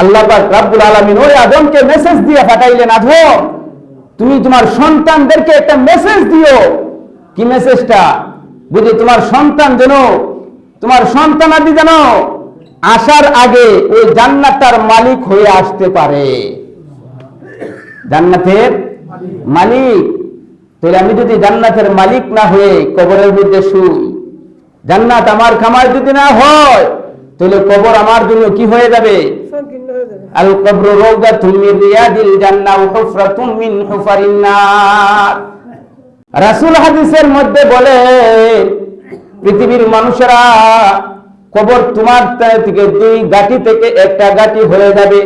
আল্লাহ পাক রব্বুল আলামিন ওই আদমকে মেসেজ দিয়ে পাঠাইলেন, আদম তুমি তোমার সন্তানদেরকে একটা মেসেজ দিও। কি মেসেজটা? বুঝি তোমার সন্তান যেন, তোমার সন্তানাদি যেন আসার আগে ওই জান্নাতের মালিক হয়ে আসতে পারে। জান্নাতের মালিক। তাহলে আমি যদি জান্নাতের মালিক না হয়ে কবরের মধ্যে শুই, জান্নাত আমার খামার যদি না হয়, তাহলে কবর আমার জন্য কি হয়ে যাবে? আল কবরু রাউদাতুম মিন রিয়াদিল জান্নাহ ওয়া হুফরাতুম মিন হুফারিন নার। রাসূল হাদিসের মধ্যে বলে, পৃথিবীর মানুষেরা কবর তোমার থেকে দুই গাটি থেকে একটা গাটি হয়ে যাবে।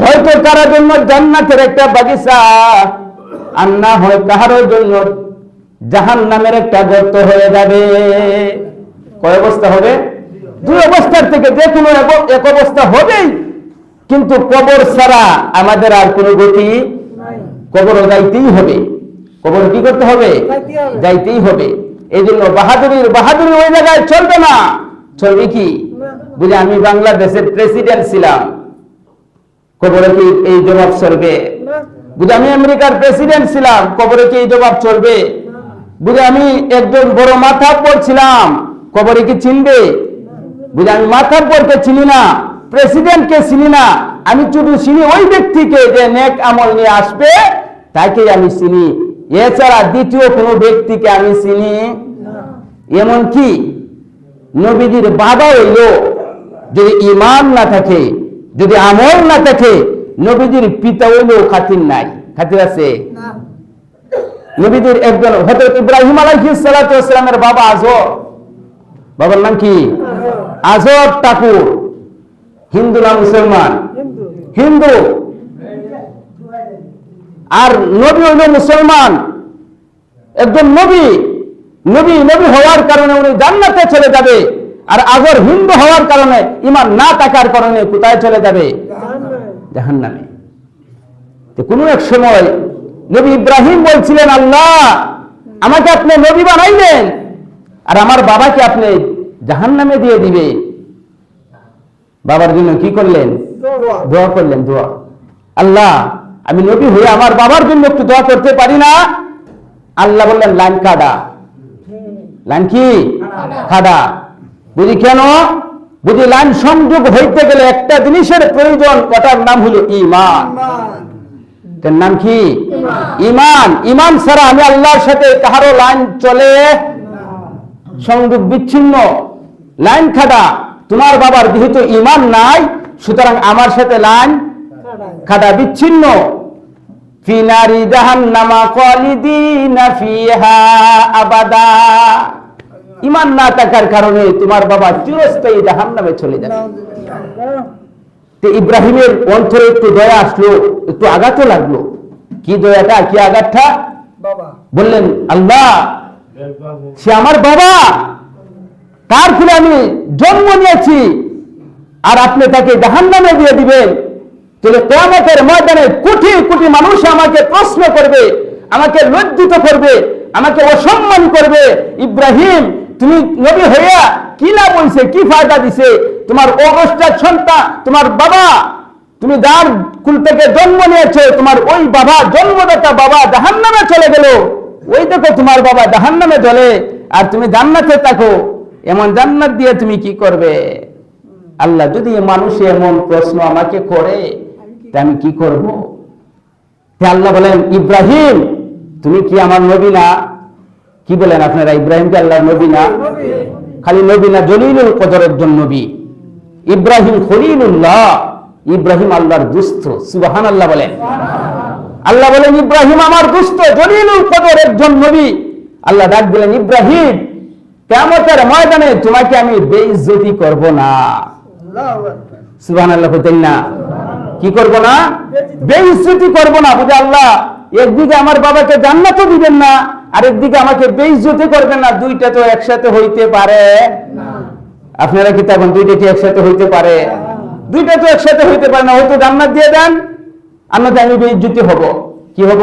হয়তো কারোর জন্য জান্নাতের একটা বাগিচা, আর না হয় কারোর জন্য জাহান্নামের একটা গর্ত হয়ে যাবে। কয় অবস্থা হবে? দুই অবস্থার থেকে যে কোনো এক অবস্থা হবেই। কিন্তু কবর ছাড়া আমাদের আর কোনো গতি নাই। কবর যাইতেই হবে। কবর কি করতে হবে? যাইতেই হবে। এই জন্য বাহাদুরি ওই জায়গায় চলবে না। চলবে কি? বুঝে আমি বাংলাদেশের প্রেসিডেন্ট ছিলাম, কবরে কি এই জবাব চলবে? বুঝে আমি আমেরিকার প্রেসিডেন্ট ছিলাম, কবরে কি এই জবাব চলবে? বুঝে আমি একজন বড় মাথাব্বর ছিলাম, কবরে কি চিনবে? বুঝে আমি মাথাব্বরকে চিনি না, প্রেসিডেন্টকে চিনি না, আমি শুধু চিনি ওই ব্যক্তিকে যে নেক আমল নিয়ে আসবে, তাকে আমি চিনি। এছাড়া দ্বিতীয় কোনো ব্যক্তিকে আমি চিনি এমন কি নবীজির বাবা হইল, যদি ঈমান না থাকে, যদি আমল না থাকে, নবীজির পিতা হইলেও খাতির নাই। খাতির আছে? নবীজির একজন হযরত ইব্রাহিম আলাইহিস সালাতু ওয়াস সালামের বাবা আজর, বাবার নাম কি? আজর ঠাকুর। হিন্দু না মুসলমান? হিন্দু। আর নবী হইল মুসলমান, একজন নবী। নবী হওয়ার কারণে উনি জান্নাতে চলে যাবে, আর আজর হিন্দু হওয়ার কারণে, ঈমান না থাকার কারণে কোথায় চলে যাবে? জাহান্নামে। তো কোনো এক সময় নবী ইব্রাহিম বলছিলেন, আল্লাহ আমাকে আপনি নবী বানাইলেন, আর আমার বাবাকে আপনি জাহান্নামে দিয়ে দিবে। বাবার জন্য কি করলেন? দোয়া করলেন। দোয়া, আল্লাহ আমি নবী হয়ে আমার বাবার জন্য একটু দোয়া করতে পারি না? আল্লাহ বললেন, লাইন কাটা। লাইন কি? কাটা। বুঝি কেন? বুঝি লাইন সংযোগ হইতে গেলে একটা জিনিসের প্রয়োজন, ওটার নাম হলো ঈমান। তার নাম কি? ঈমান। ঈমান ছাড়া আমি আল্লাহর সাথে কারো লাইন চলে, সংযোগ বিচ্ছিন্ন। লাইন কাটা। তোমার বাবার যেহেতু ঈমান নাই, সুতরাং আমার সাথে লাইন কাটা, বিচ্ছিন্ন। ফি নারি জাহান্নামা খালিদিনা ফিহা আবাদা। ঈমান না থাকার কারণে তোমার বাবা চিরস্থায়ী জাহান্নামে চলে যাবে। তো ইব্রাহিমের অন্তরে একটু দয়া আসলো, একটু আঘাতও লাগলো। কি দয়াটা, কি আঘাতটা? বললেন, আল্লাহ সে আমার বাবা, তার ফলে আমি জন্ম নিয়েছি, আর আপনি তাকে জাহান্নামে দিয়ে দিবেন। তাহলে কিয়ামতের ময়দানে কোটি কোটি মানুষ আমাকে প্রশ্ন করবে, আমাকে লজ্জিত করবে, আমাকে অসম্মান করবে। ইব্রাহিম তুমি নবী হইয়া কি লাভ হইছে, কি ফায়দা দিছে? তোমার অবস্থার সন্তান, তোমার বাবা, তুমি যার কুল থেকে জন্ম নিয়েছো, তোমার ওই বাবা, জন্মদাতা বাবা জাহান্নামে চলে গেল। ওই দেখো তোমার বাবা জাহান্নামে জ্বলে, আর তুমি জান্নাতে থাকো। এমন জান্নাত দিয়ে তুমি কি করবে? আল্লাহ যদি মানুষে এমন প্রশ্ন আমাকে করে, তা আমি কি করব? আল্লাহ বলেন, ইব্রাহিম তুমি কি আমার নবী না? কি বলেন আপনারা, ইব্রাহিমকে আল্লাহর নবী না? খালি নবী না, জলিলুল কদর একজন নবী। ইব্রাহিম খলিলুল্লাহ, ইব্রাহিম আল্লাহর দুস্থ। সুবহানাল্লাহ বলেন। আল্লাহ বলেন, ইব্রাহিম আমার দুস্থ, জলিলুল কদর একজন নবী। আল্লাহ ডাক দিলেন, ইব্রাহিম কিয়ামতের ময়দানে তোমাকে আমি বেইজ্জতি করব না। সুবহানাল্লাহ বলেন না? কি করব না? বেইজ্জতি করব না। বুঝে আল্লাহ একদিকে আমার বাবাকে জান্নাতও দিবেন না, আর একদিকে আমাকে বেইজ্জতি করবেন না। দুইটা তো একসাথে হইতে পারে না। আপনারা কি তখন দুইটা কি একসাথে হইতে পারে? দুইটা তো একসাথে হইতে পারে না। হয়তো জান্নাত দিয়ে দেন, अन्यथा আমি বেইজ্জতি হব। কি হব?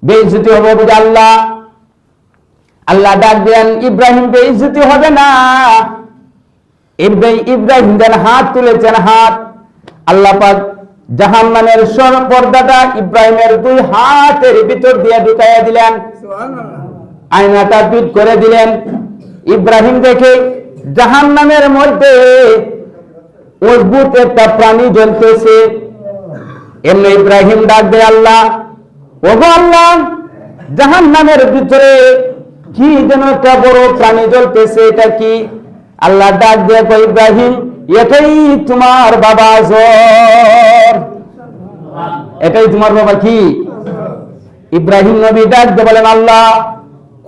বেইজ্জতি হব। বুঝে আল্লাহ আল্লাহ ডাক দেন, ইব্রাহিম বেইজ্জতি হবে না। ইব্রাহিম দেন হাত তুলেছেন, হাত আল্লাহ পাক জাহান্নামের পর্দাটা ইব্রাহিমের 2 হাতের ভিতর দিয়ে ঢুকাইয়া দিলেন, আয়নাটা পিট করে দিলেন। ইব্রাহিম দেখে জাহান্নামের মধ্যে অদ্ভুত একটা প্রাণী জ্বলতেছে। এমনি ইব্রাহিম ডাক দেয়, আল্লাহ, ওগো আল্লাহ, জাহান্নামের ভিতরে কি যেন একটা বড় প্রাণী জ্বলতেছে, এটা কি? আল্লাহ ডাক দিয়ে কয়, ইব্রাহিম, এটাই তোমার বাবা আজর। এটাই তোমার বাবা কি? ইব্রাহিম নবী ডাক দিয়ে বলেন, আল্লাহ,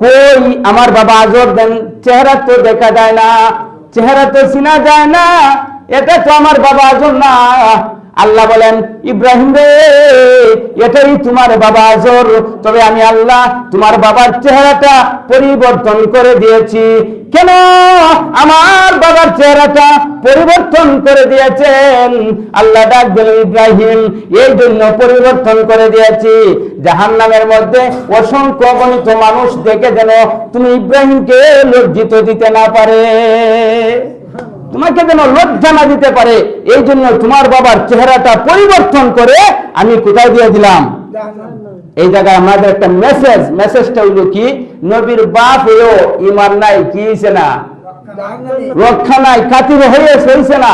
কই আমার বাবা আজর দেন, চেহারা তো দেখা যায় না, চেহারা তো চিনা যায় না, এটা তো আমার বাবা আজর না। আল্লাহ বলেন, ইব্রাহিম রে, এটাই তোমার বাবা আজর, তবে আমি আল্লাহ তোমার বাবার চেহারাটা পরিবর্তন করে দিয়েছি। কেন আমার বাবার চেহারাটা পরিবর্তন করে দিয়েছেন? আল্লাহ ডাক দিলেন, ইব্রাহিম, এই জন্য পরিবর্তন করে দিয়েছি, জাহান্নামের মধ্যে অসংখ্য অগণিত মানুষ দেখে যেন তুমি ইব্রাহিমকে লজ্জিত দিতে না পারে, তোমাকে যেন লজ্জা না দিতে পারে, এই জন্য তোমার বাবার চেহারাটা পরিবর্তন করে আমি কোথায় দিয়ে দিলাম? এই জায়গায় আমাদের একটা মেসেজটা হইল কি, নবীর বাপ হয়েও ইমান নাই, কি হয়েছে না? রক্ষা নাই, কাতির হয়ে হয়েছে না।